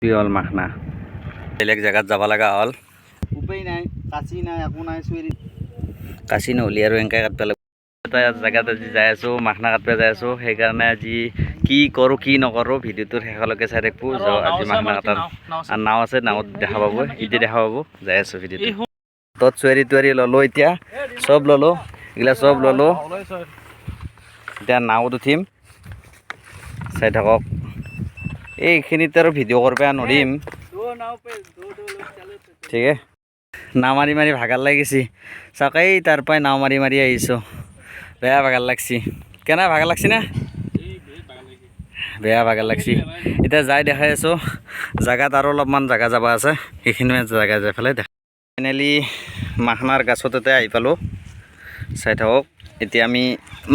কি হ'ল মাখনা বেলেগ জেগাত যাব লগা হ'ল উপায় নাই কাচি নাই একো নাই চুৰি কাচি নহ'লে আৰু এনেকৈ কাটিব লাগিব এটা জেগাত আজি যাই আছোঁ মাখনা কাটিব যাই আছোঁ সেইকাৰণে আজি কি কৰোঁ কি নকৰোঁ ভিডিঅ'টোৰ শেষলৈকে চাই থাকোঁ আজি মাখনা কাটাৰ আৰু নাও আছে নাৱত দেখা পাব এতিয়া দেখা পাব যাই আছোঁ ভিডিঅ'টো তত চুৱাৰী টুৱাৰী ল'লোঁ এতিয়া চব ল'লোঁ এইগিলা চব ল'লোঁ এতিয়া নাৱত উঠিম চাই থাকক এইখিনিত আৰু ভিডিঅ' কৰিব নোৱাৰিম ঠিকে নাও মাৰি মাৰি ভাগাৰ লাগিছে চাকেই তাৰ পৰাই নাও মাৰি মাৰি আহিছোঁ বেয়া ভাগাৰ লাগছি কেনে ভাগাৰ লাগছি না বেয়া ভাগাৰ লাগছি এতিয়া যাই দেখাই আছোঁ জেগাত আৰু অলপমান জেগা যাব আছে সেইখিনিয়ে জেগা যাই পেলাই দেখা ফাইনেলি মাখনাৰ গাছতে আহি পালোঁ চাই থাকক এতিয়া আমি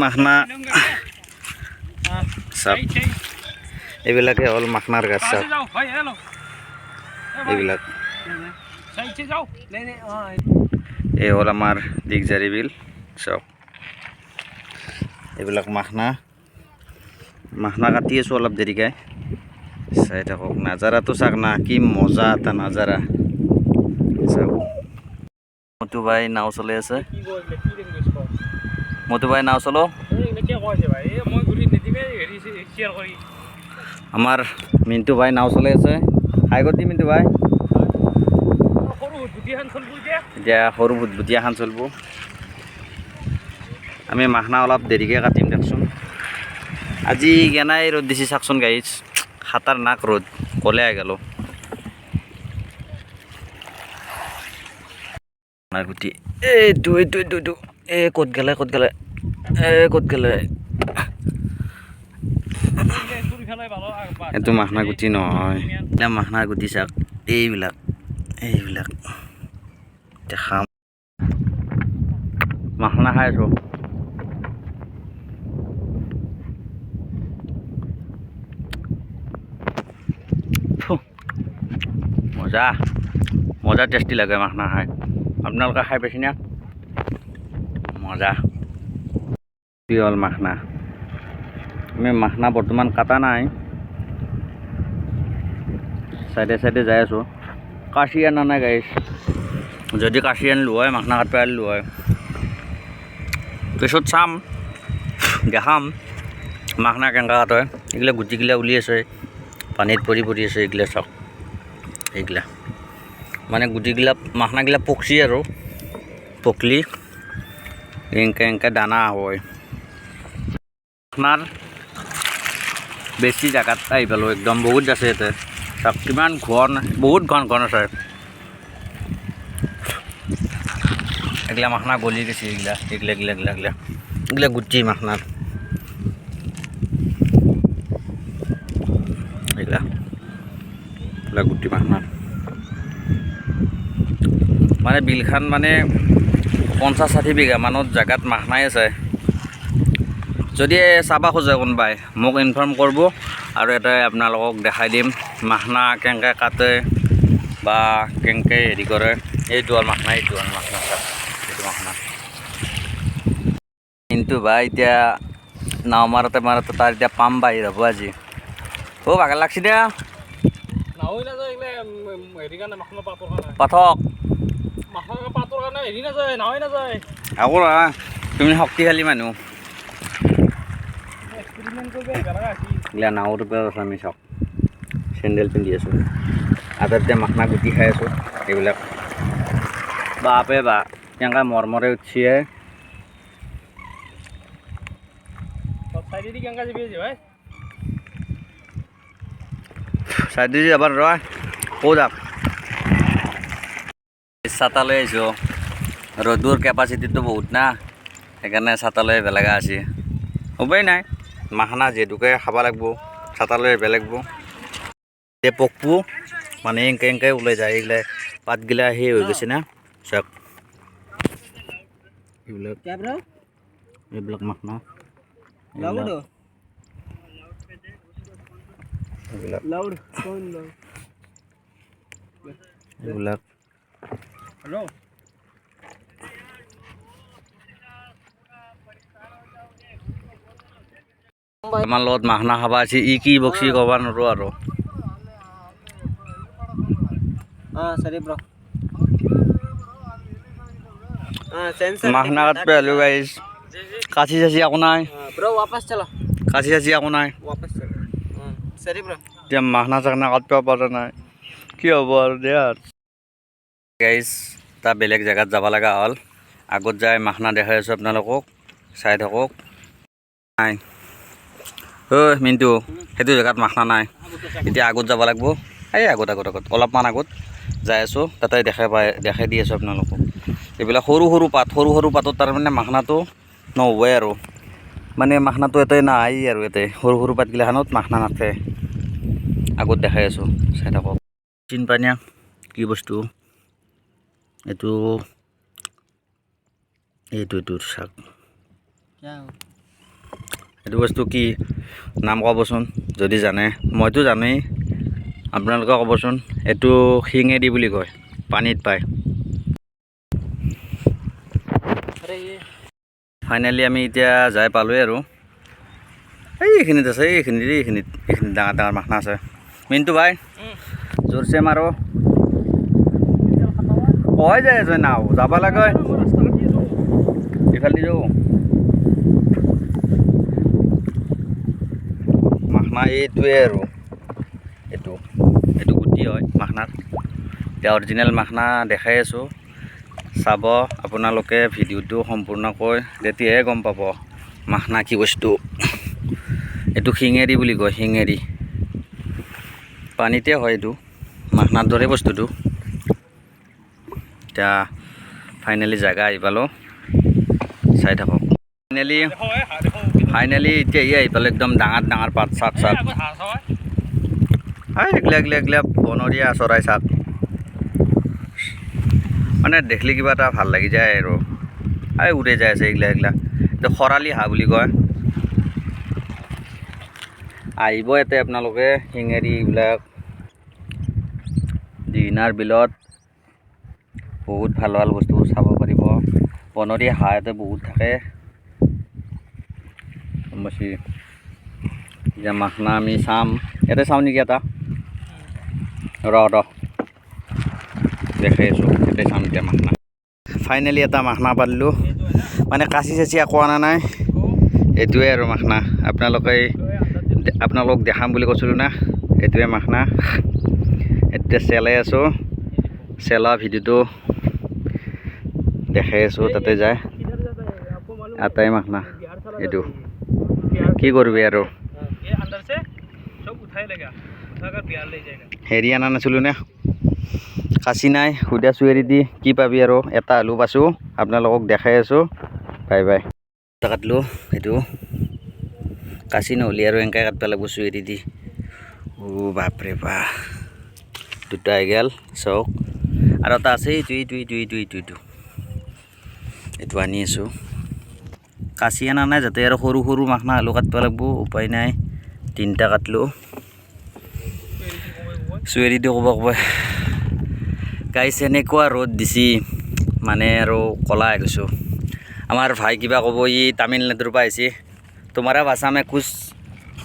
মাখনা চাওক এইবিলাকে হ'ল মাখনাৰ গাছ চাওক এইবিলাক এই হ'ল আমাৰ দিগজাৰী বিল চাওক এইবিলাক মাখনা মাখনা কাটি আছোঁ অলপ দেৰিকৈ চাই থাকক নাজাৰাটো চাওক না কি মজা এটা নাজাৰা চাওক মটু ভাই নাও চলাই আছে মটু ভাই নাও চলো আমাৰ মিণ্টু ভাই নাও চলাই আছে হাই গতি মিণ্টু ভাই এতিয়া সৰু ভুটভুটীয়াখন চলিব আমি মাখনা অলপ দেৰিকৈ কাটিম দেখোন আজি কেনাই ৰ'দ দিছে চাওকচোন গাইজ খাতাৰনাক ৰ'দ ক'লে আহি গ'লোঁ গুটি এইটো ক'ত গ'লে এইটো মাখনা গুটি নহয় এতিয়া মাখনা গুটি চাওক এইবিলাক এতিয়া খাম মাখনা খাই আছোঁ মজা টেষ্টি লাগে মাখনা খাই আপোনালোকে খাই পাইছে না মজা কি হ'ল মাখনা আমি মাখনা বৰ্তমান কাটা নাই চাইডে চাইডে যাই আছোঁ কাঁচি আনা নাই গাইছ যদি কাঁচি আনিলোঁ হয় মাখনা কাটিব আনিলোঁ হয় পিছত চাম দেখাম মাখনা কেনেকৈ কাটে এইগিলা গুটিগিলা উলি আছে পানীত পৰি আছে এইগিলা চাওক এইগিলা মানে গুটিগিলা মাখনাগিলা পকছি আৰু পকলি এনেকৈ দানা হয় মাখনাৰ বেছি জেগাত আহি পালোঁ একদম বহুত আছে ইয়াতে চাওক কিমান ঘন বহুত ঘন আছে এইগিলা মাখনা গলি গৈছে এইগিলা গুটি মাখনাৰ এইগিলা গুটি মাখনাৰ মানে বিলখান মানে 50-60 বিঘা মানত জেগাত মাখনাই আছে যদি চাব খোজে কোনোবাই মোক ইনফৰ্ম কৰিব আৰু এটা আপোনালোকক দেখাই দিম মাখনা কেনেকৈ কাটে বা কেনেকৈ হেৰি কৰে এইটো হ'ল মাখনা এইটো মাখনা কিন্তু ভাই এতিয়া নাও মাৰোঁতে তাৰ এতিয়া পাম বাহিৰ হ'ব আজি ভাগৰ লাগছি দিয়া পাঠক আকৌ তুমি শক্তিশালী মানুহ এইগিলা নাৱৰ ওপৰত আছোঁ আমি চাওক চেণ্ডেল পিন্ধি আছোঁ আধাতে মাখনা গুটি খাই আছোঁ এইবিলাক বাপে বা কেনেকৈ মৰমৰে উঠিছে চাইডেদি যাবাৰ ৰয় ক'ত যাক ছাতা লৈ আহিছোঁ ৰ'দৰ কেপাচিটিটো বহুত না সেইকাৰণে ছাতা লৈ আহিব লগা আছে উপায় নাই মাখনা যিহেতুকে খাব লাগিব ছাতা লৈ আহিব লাগিব এতিয়া পকব মানে এনেকৈ ওলাই যায় এইগিলা পাতগিলা সেই হৈ গৈছে না চাওক এইবিলাক মাখনা এইবিলাক আমাৰ লগত মাখনা খাব আছে ই কি বক্সি ক'ব নোৱাৰোঁ আৰু సరే బ్రో মাখনা কাটবে হলো গাইজ কাছি চাচি একো নাই ब्रो वापस चलो কাছি চাচি একো নাই वापस चलो सॉरी ब्रो এতিয়া মাখনা চাখনা কাটব পৰা নাই কি হ'ব আৰু দে আৰু গাইজ এটা বেলেগ জেগাত যাব লগা হ'ল আগত যাই মাখনা দেখাই আছোঁ আপোনালোকক চাই থাকক নাই ঐ মিণ্টু সেইটো জেগাত মাখনা নাই এতিয়া আগত যাব লাগিব এই আগত অলপমান আগত যাই আছোঁ তাতে দেখাই দি আছোঁ আপোনালোকক এইবিলাক সৰু সৰু পাতত তাৰমানে মাখনাটো নহ'বই আৰু মানে মাখনাটো ইয়াতে নাই আৰু ইয়াতে সৰু পাতগিলাখনত মাখনা নাথাকে আগত দেখাই আছোঁ চাই থাকক চিন পানীয়া কি বস্তু এইটোৰ শাক এইটো বস্তু কি নাম ক'বচোন যদি জানে মইতো জানেই আপোনালোকে ক'বচোন এইটো শিঙেদি বুলি কয় পানীত পায় ফাইনেলি আমি এতিয়া যাই পালোঁৱেই আৰু এইখিনিত আছে এইখিনিত ডাঙৰ মাখনা আছে মিণ্টু ভাই জোৰছে মাৰো কয় যাই আছে নাও যাব লাগে ইফালে যাওঁ মাখনা এইটোৱে আৰু এইটো গুটি হয় মাখনাৰ এতিয়া অৰিজিনেল মাখনা দেখাই আছোঁ চাব আপোনালোকে ভিডিঅ'টো সম্পূৰ্ণকৈ তেতিয়াহে গম পাব মাখনা কি বস্তু এইটো শিঙেৰি বুলি কয় শিঙেৰি পানীতে হয় এইটো মাখনাৰ দৰে বস্তুটো এতিয়া ফাইনেলি জেগা আহি পালোঁ চাই থাকক ফাইনেলি এতিয়া আহি পালোঁ একদম ডাঙৰ পাত চাক এইগিলা বনৰীয়া চৰাই চাক মানে দেখিলে কিবা এটা ভাল লাগি যায় আৰু উৰে যাই আছে এইগিলা এইটো খৰালি হাঁহ বুলি কয় আহিব ইয়াতে আপোনালোকে শিঙেৰি এইবিলাক দিনাৰ বিলত বহুত ভাল বস্তু চাব পাৰিব বনৰীয়া হাঁহ ইয়াতে বহুত থাকে বেছি এতিয়া মাখনা আমি চাম ইয়াতে চাওঁ নেকি এটা ৰ দেখাই আছোঁ ইয়াতে চাম এতিয়া মাখনা ফাইনেলি এটা মাখনা পালোঁ মানে কাচি চাচি একো অনা নাই এইটোৱে আৰু মাখনা আপোনালোক দেখাম বুলি কৈছিলোঁ না এইটোৱে মাখনা এতিয়া চেলাই আছোঁ চেলা ভিডিঅ'টো দেখাই আছোঁ তাতে যায় এটাই মাখনা এইটো কি কৰিবি আৰু হেৰি অনা নাছিলোঁ নে কাচি নাই সুধা চুৱেৰি দি কি পাবি আৰু এটা আলু পাইছোঁ আপোনালোকক দেখাই আছোঁ বাই কাটলোঁ এইটো কাচি নহ'লে আৰু এনেকৈ কাটিব লাগিব চুৱেৰি দি বাপৰে বাপ দুটা আহি গ'ল চাওক আৰু এটা আছে এইটো আনি আছোঁ কাচি অনা নাই যাতে আৰু সৰু মাখনা আলু কাটিব লাগিব উপায় নাই তিনিটা কাটলোঁ চুৱেৰি দি ক'ব গাইছ এনেকুৱা ৰ'দ দিছি মানে আৰু ক'লা হৈ গৈছোঁ আমাৰ ভাই কিবা ক'ব ই তামিলনাডুৰ পৰা আহিছে তোমাৰা ভাষা में कुछ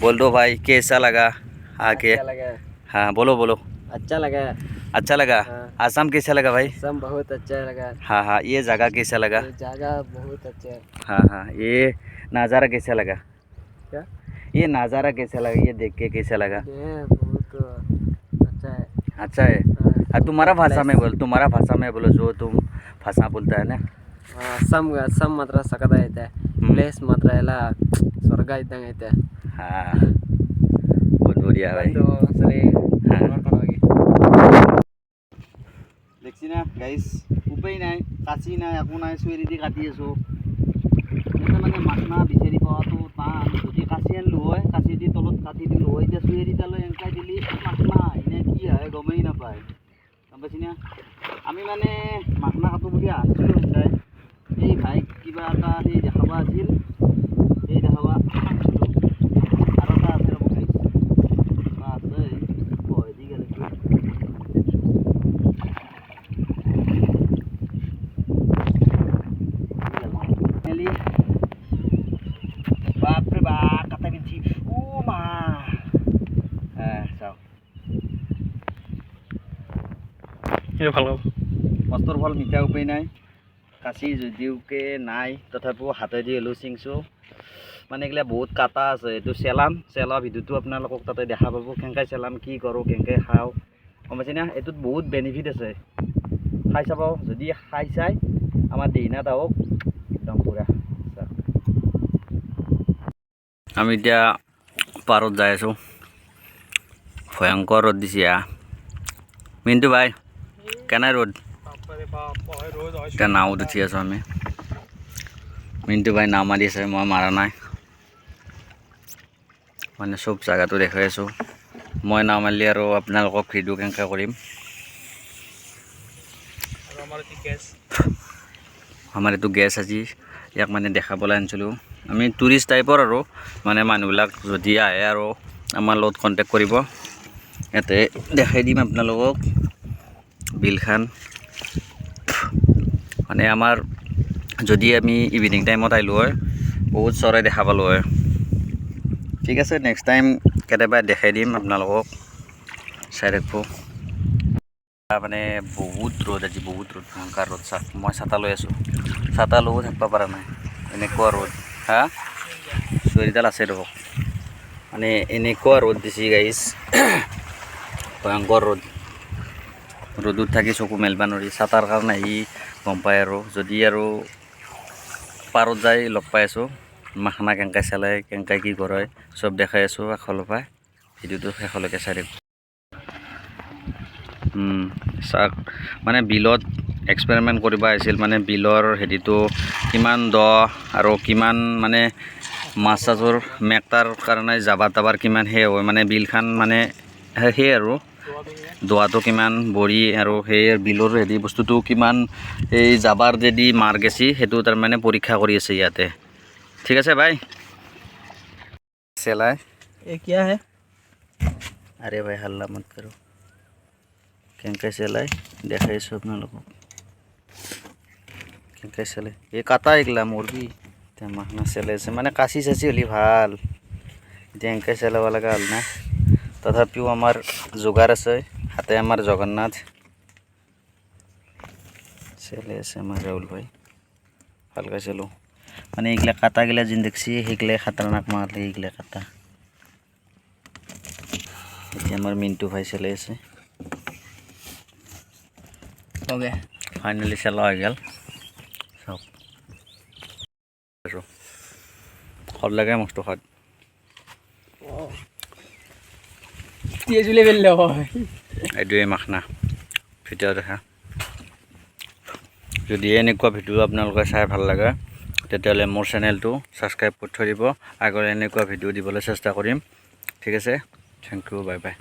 बोल दो भाई कैसा लगा आके हाँ बोलो अच्छा लगा अच्छा लगा आसाम कैसा लगा भाई सब बहुत अच्छा लगा हाँ ये जगह कैसा लगा जगह बहुत अच्छा है हाँ ये नज़ारा कैसा लगा क्या ये नज़ारा कैसा लगा ये देख के कैसा लगा ये बहुत अच्छा है और तुम्हारा भाषा में बोलो जो तुम भाषा बोलता है ना ಸಮ್ ಮಾತ್ರ ಸಖತ್ತಾಗೈತೆ ಪ್ಲೇಸ್ ಮಾತ್ರ ಎಲ್ಲ ಸ್ವರ್ಗ ಇದ್ದಂಗೆ ಐತೆ हाँ बहुत बढ़िया भाई ಒಂದ್ಸಲಿ हाँ। ನೋಡ್ಕೊಂಡು ಹೋಗಿ দেখছি না গাইস উপায় নাই কাচি নাই একো নাই চুৱেৰি দি কাটি আছোঁ ইয়াতে মানে মাখনা বিচাৰি পোৱাটো টান যদি কাচি আনিলোঁ হয় কাচি দি তলত কাটি দিলোঁ হয় এতিয়া চুৱেৰিডালৈ এনেকৈ দিলি মাখনা এনে কি হয় গমেই নাপায় গম পাইছি না আমি মানে মাখনা কাটো বুলি আহিছিলোঁ এনেকৈ এই ভাইক কিবা এটা সেই দেখাব আছিল সেই দেখাব আৰু এটা আছে ৰ'ব গাইছ আছে হয় দি গেলে বাপৰে বাপ কাটা গেছি ও মা হ্যাঁ যাও কষ্টৰ ফল মিঠা উপায় নাই। কাচি যদিওকে নাই তথাপিও হাতেদি হ'লেও চিংছোঁ। মানে এইগিলা বহুত কাটা আছে। এইটো চেলাম, চেলোৱা ভিডিঅ'টো আপোনালোকক তাতে দেখা পাব। কেনেকৈ চেলাম, কি কৰোঁ, কেনেকৈ খাওঁ, গম পাইছে না? এইটোত বহুত বেনিফিট আছে, খাই চাব। যদি খাই চাই আমাৰ দিনাত আহক একদম পুৰা। আমি এতিয়া পাৰত যাই আছোঁ। ভয়ংকৰ ৰ'দ দিছে মিণ্টু ভাই, কেনে ৰ'দ। এতিয়া নাৱত উঠি আছোঁ আমি। মিণ্টু ভাই নাও মাৰি আছে, মই মাৰা নাই। মানে চব জেগাটো দেখাই আছোঁ। মই নাও মাৰিলে আৰু আপোনালোকক ভিডিঅ' কেনেকৈ কৰিম। আমাৰ এইটো গেছ আজি ইয়াক মানে দেখাবলৈ আনিছিলোঁ। আমি টুৰিষ্ট টাইপৰ আৰু মানে মানুহবিলাক যদি আহে আৰু আমাৰ লগত কণ্টেক্ট কৰিব, ইয়াতে দেখাই দিম আপোনালোকক বিলখন। মানে আমাৰ যদি আমি ইভিনিং টাইমত আহিলোঁ হয় বহুত চৰাই দেখা পালোঁ হয়। ঠিক আছে, নেক্সট টাইম কেতিয়াবা দেখাই দিম আপোনালোকক, চাই থাকিব। মানে বহুত ৰ'দ আজি, বহুত ৰ'দ, ভয়ংকৰ ৰ'দ। চাওক মই ছাতা লৈ আছোঁ, ছাতা লৈও থাকিব পৰা নাই, এনেকুৱা ৰ'দ। হা, চুৰিডাল আছে ৰ'ব। মানে এনেকুৱা ৰ'দ দিছে গাইজ, ভয়ংকৰ ৰ'দ। ৰ'দত থাকি চকু মেলিব নোৱাৰি। ছাতাৰ কাৰণে আহি গম পায় আৰু যদি আৰু পাৰত যাই লগ পাই আছোঁ। মাখনা কেনেকৈ চলাই, কেনেকৈ কি কৰে চব দেখাই আছোঁ এফালৰ পৰা। ভিডিঅ'টো শেষলৈকে চাই থাকিব। চাওক মানে বিলত এক্সপেৰিমেণ্ট কৰিব আহিছিল। মানে বিলৰ হেৰিটো কিমান দ আৰু কিমান মানে মাছ চাছৰ মেকটাৰ কাৰণে জাবাৰ তাবাৰ কিমান সেই হয়, মানে বিলখন মানে সেই আৰু দোৱাটো কিমান বৰি আৰু সেই বিলৰ হেৰি বস্তুটো কিমান এই জাবাৰ যদি মাৰ গেছি সেইটো তাৰমানে পৰীক্ষা কৰি আছে ইয়াতে। ঠিক আছে ভাই, চেলাই কিয়া হে আৰে ভাই হাল্লা মত কৰো। কেনেকৈ চেলাই দেখাইছোঁ আপোনালোকক, কেনেকৈ চেলাই। এই কাটা এইগিলা মুৰ্গী এতিয়া মাখনা চেলাই আছে। মানে কাচি চাচি হ'লে ভাল, এতিয়া এনেকৈ চেলাব লগা হ'ল না। তথাপিও আমাৰ যোগাৰ আছে, হাতে আমাৰ জগন্নাথ চেলাই আছে আমাৰ ৰাহুল ভাই, ভালকৈ চেলো। মানে এইগিলা কাটাগিলা যেন দেখছি সেইগিলাই খাতাৰনাক মাৰলে এইগিলা কাটা। এতিয়া আমাৰ মিণ্টু ভাই চেলাই আছে। ফাইনেলি চেলা হৈ গ'ল। চাওক সদ লাগে মস্ত সদ। এইটোৱে মাখনা ভিডিঅ' দেখা। যদি এনেকুৱা ভিডিঅ' আপোনালোকে চাই ভাল লাগে তেতিয়াহ'লে মোৰ চেনেলটো ছাবস্ক্ৰাইব কৰি থৈ দিব। আগলৈ এনেকুৱা ভিডিঅ' দিবলৈ চেষ্টা কৰিম। ঠিক আছে, থেংক ইউ, বাই বাই।